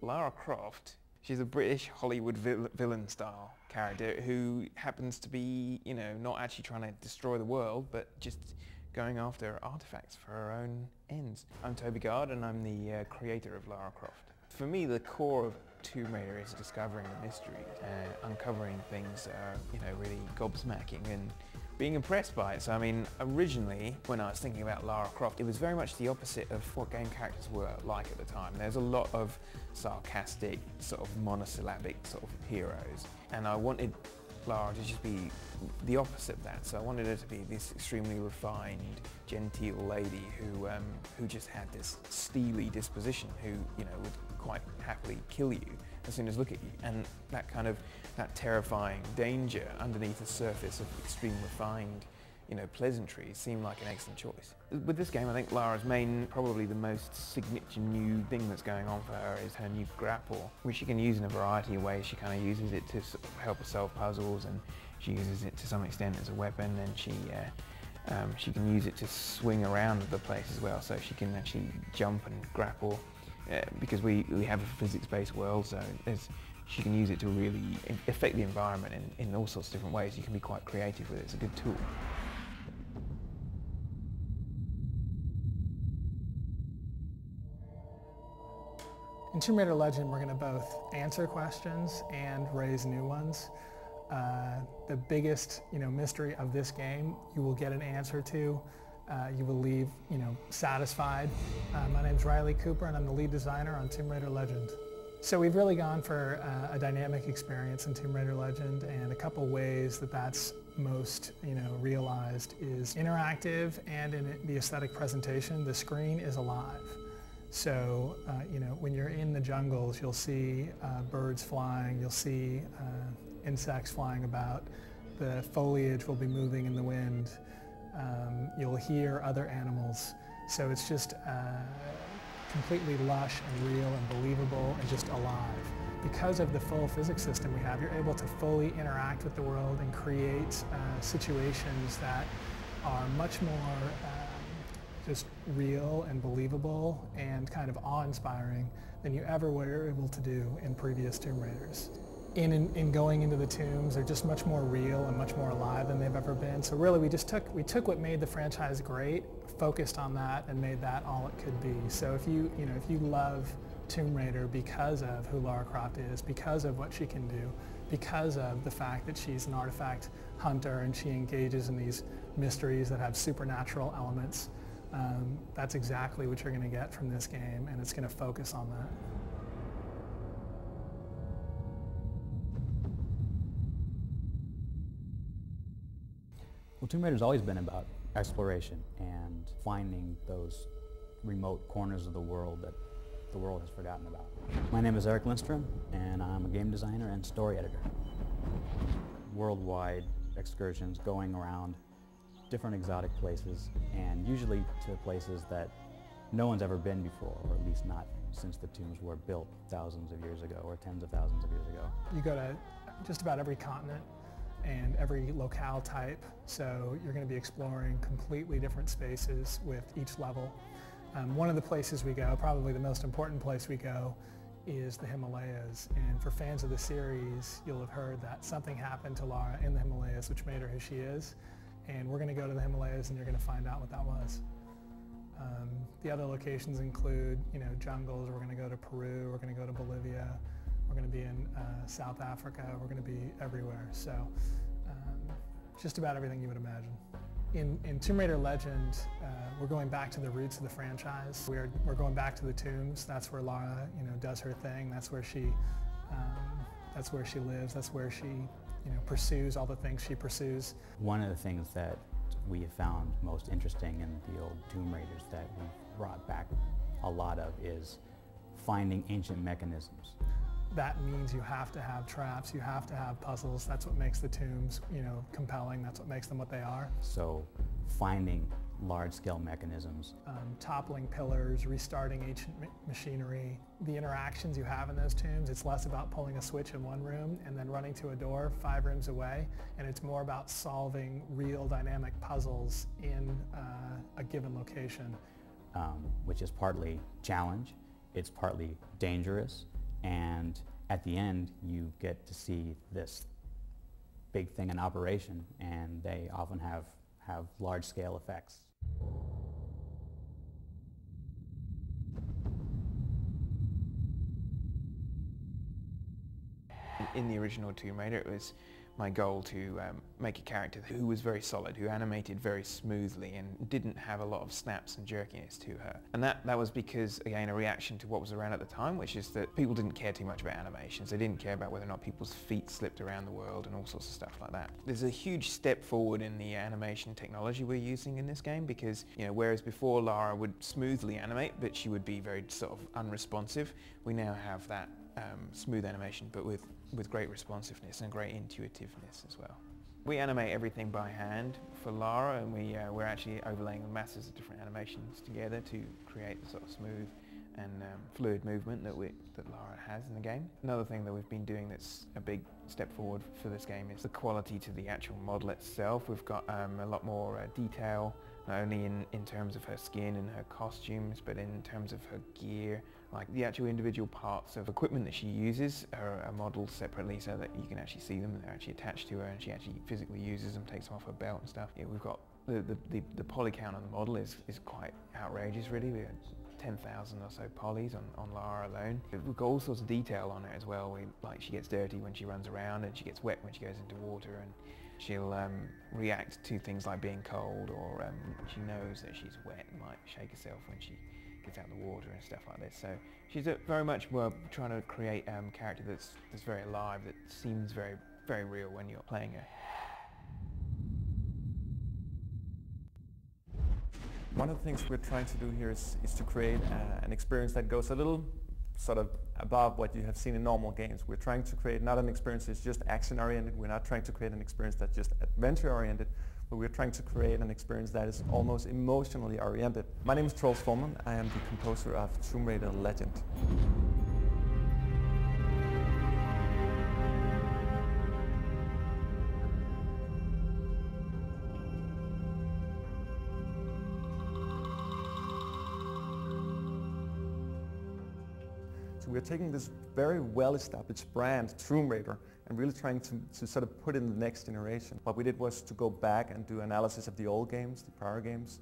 Lara Croft, she's a British Hollywood villain-style character who happens to be, you know, not actually trying to destroy the world, but just going after artifacts for her own ends. I'm Toby Gard, and I'm the creator of Lara Croft. For me, the core of Tomb Raider is discovering the mysteries, uncovering things that are, you know, really gobsmacking and being impressed by it. So I mean, originally, when I was thinking about Lara Croft, it was very much the opposite of what game characters were like at the time. There's a lot of sarcastic, sort of monosyllabic sort of heroes, and I wanted Lara to just be the opposite of that. So I wanted her to be this extremely refined, genteel lady who just had this steely disposition, who, you know, would quite happily kill you as soon as look at you. And that terrifying danger underneath the surface of extreme refined, you know, pleasantries seemed like an excellent choice. With this game, I think Lara's probably the most signature new thing that's going on for her is her new grapple, which she can use in a variety of ways. She kind of uses it to sort of help her solve puzzles, and she uses it to some extent as a weapon, and she can use it to swing around the place as well, so she can actually jump and grapple, because we have a physics-based world, so she can use it to really affect the environment in all sorts of different ways. You can be quite creative with it. It's a good tool. In Tomb Raider Legend, we're going to both answer questions and raise new ones. The biggest, mystery of this game, you will get an answer to. You will leave, satisfied. My name's Riley Cooper, and I'm the lead designer on Tomb Raider Legend. So we've really gone for a dynamic experience in Tomb Raider Legend, and a couple ways that that's most, realized is interactive, and in the aesthetic presentation, the screen is alive. So, when you're in the jungles, you'll see birds flying, you'll see insects flying about, the foliage will be moving in the wind, you'll hear other animals. So it's just completely lush and real and believable and just alive. Because of the full physics system we have, you're able to fully interact with the world and create situations that are much more just real and believable and kind of awe-inspiring than you ever were able to do in previous Tomb Raiders. In going into the tombs, they're just much more real and much more alive than they've ever been. So really we took what made the franchise great, focused on that, and made that all it could be. So if you love Tomb Raider because of who Lara Croft is, because of what she can do, because of the fact that she's an artifact hunter and she engages in these mysteries that have supernatural elements, that's exactly what you're going to get from this game, and it's going to focus on that. Well, Tomb Raider's always been about exploration and finding those remote corners of the world that the world has forgotten about. My name is Lindstrom, and I'm a game designer and story editor. Worldwide excursions, going around different exotic places, and usually to places that no one's ever been before, or at least not since the tombs were built thousands of years ago or tens of thousands of years ago. You go to just about every continent and every locale type, so you're going to be exploring completely different spaces with each level. One of the places we go, probably the most important place we go, is the Himalayas, and for fans of the series, you'll have heard that something happened to Lara in the Himalayas which made her who she is. And we're going to go to the Himalayas, and you're going to find out what that was. The other locations include, jungles. We're going to go to Peru. We're going to go to Bolivia. We're going to be in South Africa. We're going to be everywhere. So just about everything you would imagine. In Tomb Raider Legend, we're going back to the roots of the franchise. We're going back to the tombs. That's where Lara, does her thing. That's where she lives. That's where she pursues all the things she pursues. One of the things that we have found most interesting in the old Tomb Raiders that we've brought back a lot of is finding ancient mechanisms. That means you have to have traps, you have to have puzzles. That's what makes the tombs, compelling. That's what makes them what they are. So finding large-scale mechanisms. Toppling pillars, restarting ancient machinery. The interactions you have in those tombs, it's less about pulling a switch in one room and then running to a door 5 rooms away, and it's more about solving real dynamic puzzles in a given location. Which is partly challenge, it's partly dangerous, and at the end you get to see this big thing in operation, and they often have large-scale effects. In the original Tomb Raider, it was my goal to make a character who was very solid, who animated very smoothly and didn't have a lot of snaps and jerkiness to her. And that was because, again, a reaction to what was around at the time, which is that people didn't care too much about animations. They didn't care about whether or not people's feet slipped around the world and all sorts of stuff like that. There's a huge step forward in the animation technology we're using in this game because, you know, whereas before Lara would smoothly animate, but she would be very sort of unresponsive, we now have that smooth animation, but with great responsiveness and great intuitiveness as well. We animate everything by hand for Lara, and we're actually overlaying masses of different animations together to create the sort of smooth and fluid movement that Lara has in the game. Another thing that we've been doing that's a big step forward for this game is the quality to the actual model itself. We've got a lot more detail, not only in terms of her skin and her costumes, but in terms of her gear. Like the actual individual parts of equipment that she uses are modeled separately so that you can actually see them and they're actually attached to her, and she actually physically uses them, takes them off her belt and stuff. Yeah, we've got the poly count on the model is quite outrageous really. We had 10,000 or so polys on Lara alone. We've got all sorts of detail on her as well. Like she gets dirty when she runs around, and she gets wet when she goes into water, and she'll react to things like being cold, or she knows that she's wet and might shake herself when she gets out of the water and stuff like this. So she's very much trying to create a character that's very alive, that seems very, very real when you're playing her. One of the things we're trying to do here is to create an experience that goes a little sort of above what you have seen in normal games. We're trying to create not an experience that's just action-oriented. We're not trying to create an experience that's just adventure-oriented, but we're trying to create an experience that is almost emotionally oriented. My name is Troels Folmann. I am the composer of Tomb Raider Legend. So we're taking this very well-established brand, Tomb Raider, and really trying to sort of put it in the next generation. What we did was to go back and do analysis of the old games, the prior games.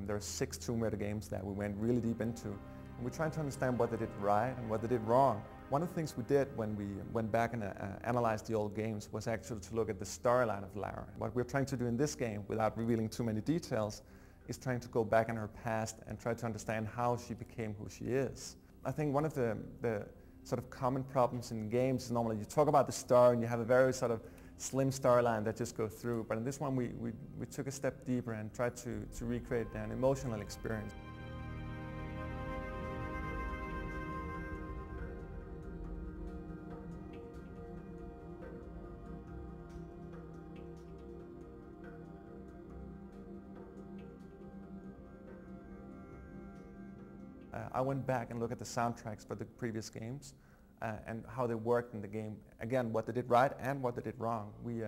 There are 6 Tomb Raider games that we went really deep into. And we're trying to understand what they did right and what they did wrong. One of the things we did when we went back and analyzed the old games was actually to look at the storyline of Lara. What we're trying to do in this game, without revealing too many details, is trying to go back in her past and try to understand how she became who she is. I think one of the sort of common problems in games is normally you talk about the story and you have a very sort of slim storyline that just goes through, but in this one we took a step deeper and tried to recreate an emotional experience. I went back and looked at the soundtracks for the previous games and how they worked in the game. Again, what they did right and what they did wrong. We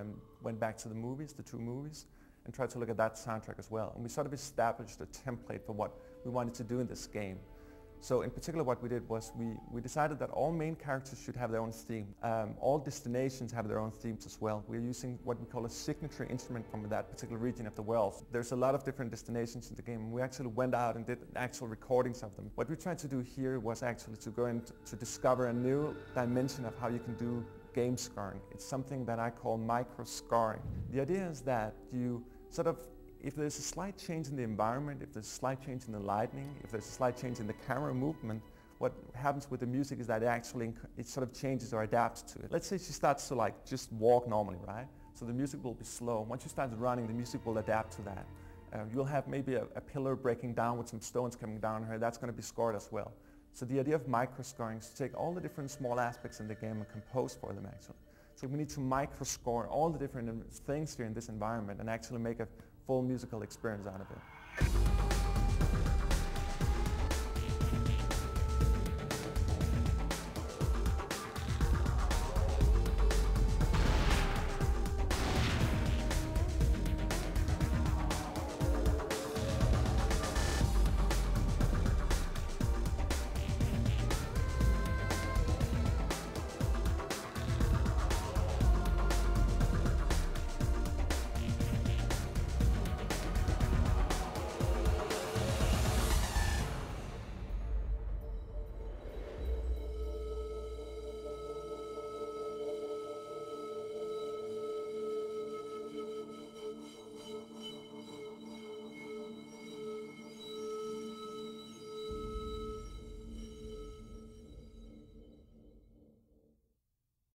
went back to the movies, the 2 movies, and tried to look at that soundtrack as well. And we sort of established a template for what we wanted to do in this game. So in particular what we did was we decided that all main characters should have their own theme. All destinations have their own themes as well. We're using what we call a signature instrument from that particular region of the world. There's a lot of different destinations in the game, and we actually went out and did actual recordings of them. What we tried to do here was actually to go in to discover a new dimension of how you can do game scoring. It's something that I call micro scoring. The idea is that you sort of, if there's a slight change in the environment, if there's a slight change in the lighting, if there's a slight change in the camera movement, what happens with the music is that it sort of changes or adapts to it. Let's say she starts to like just walk normally, right? So the music will be slow. Once she starts running, the music will adapt to that. You'll have maybe a pillar breaking down with some stones coming down on her. That's going to be scored as well. So the idea of micro scoring is to take all the different small aspects in the game and compose for them actually. So we need to micro score all the different things here in this environment and actually make a full musical experience out of it.